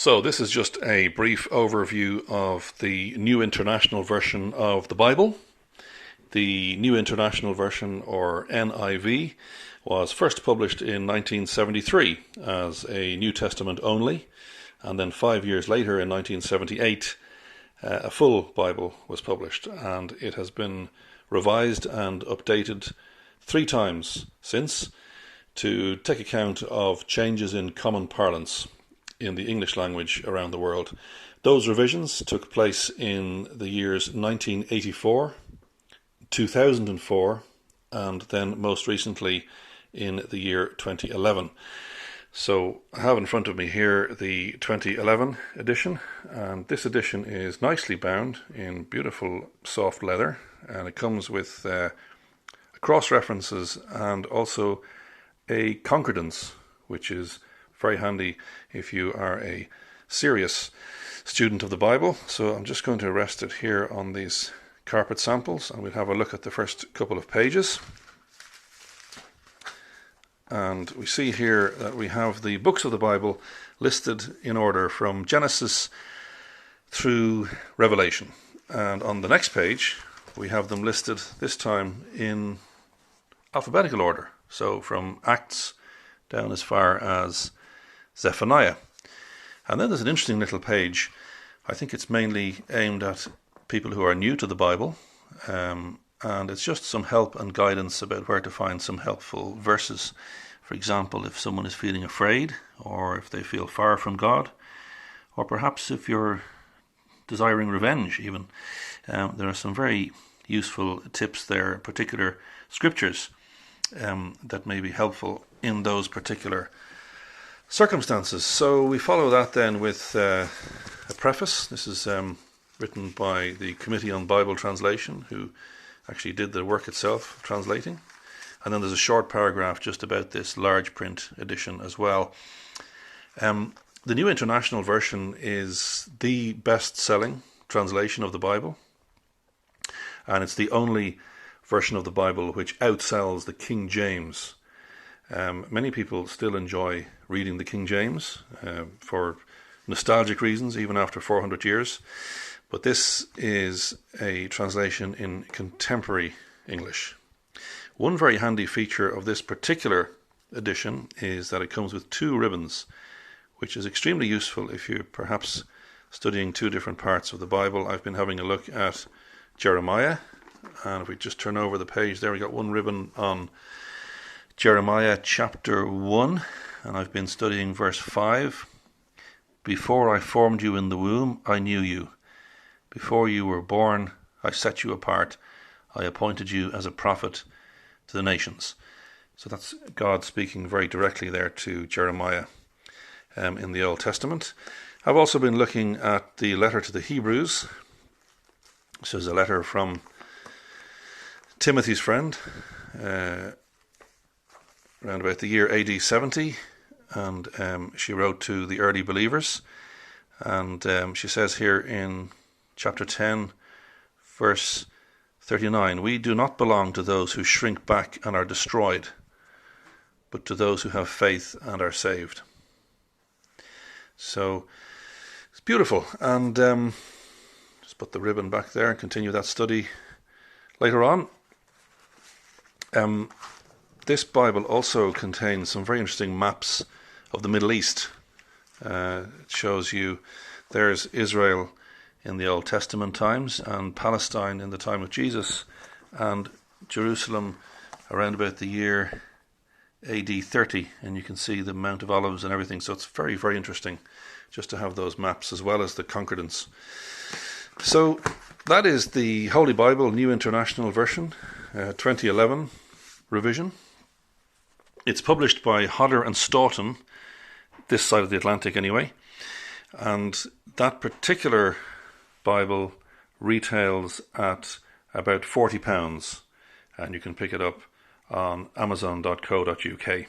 So this is just a brief overview of the New International Version of the Bible. The New International Version, or NIV, was first published in 1973 as a New Testament only, and then 5 years later in 1978 a full Bible was published, and it has been revised and updated 3 times since to take account of changes in common parlance in the English language around the world. Those revisions took place in the years 1984, 2004, and then most recently in the year 2011. So I have in front of me here the 2011 edition, and this edition is nicely bound in beautiful soft leather, and it comes with cross references and also a concordance, which is very handy if you are a serious student of the Bible. So I'm just going to rest it here on these carpet samples, and we'll have a look at the first couple of pages. And we see here that we have the books of the Bible listed in order from Genesis through Revelation. And on the next page, we have them listed this time in alphabetical order. So from Acts down as far as Zephaniah. And then there's an interesting little page. I think it's mainly aimed at people who are new to the Bible. And it's just some help and guidance about where to find some helpful verses. For example, if someone is feeling afraid, or if they feel far from God, or perhaps if you're desiring revenge even. There are some very useful tips there, particular scriptures that may be helpful in those particular circumstances. So we follow that then with a preface. This is written by the Committee on Bible Translation, who actually did the work itself, translating. And then there's a short paragraph just about this large print edition as well. The New International Version is the best-selling translation of the Bible, and it's the only version of the Bible which outsells the King James. Many people still enjoy reading the King James for nostalgic reasons, even after 400 years. But this is a translation in contemporary English. One very handy feature of this particular edition is that it comes with 2 ribbons, which is extremely useful if you're perhaps studying 2 different parts of the Bible. I've been having a look at Jeremiah, and if we just turn over the page there, we got 1 ribbon on Jeremiah chapter 1, and I've been studying verse 5. Before I formed you in the womb, I knew you. Before you were born, I set you apart. I appointed you as a prophet to the nations. So that's God speaking very directly there to Jeremiah in the Old Testament. I've also been looking at the letter to the Hebrews. This is a letter from Timothy's friend, around about the year AD 70, and she wrote to the early believers, and she says here in chapter 10, verse 39, we do not belong to those who shrink back and are destroyed, but to those who have faith and are saved. So it's beautiful, and just put the ribbon back there and continue that study later on. This Bible also contains some very interesting maps of the Middle East. It shows you there's Israel in the Old Testament times, and Palestine in the time of Jesus, and Jerusalem around about the year AD 30, and you can see the Mount of Olives and everything. So it's very, very interesting just to have those maps as well as the concordance. So that is the Holy Bible New International Version, 2011 revision. It's published by Hodder and Stoughton, this side of the Atlantic anyway, and that particular Bible retails at about £40, and you can pick it up on amazon.co.uk.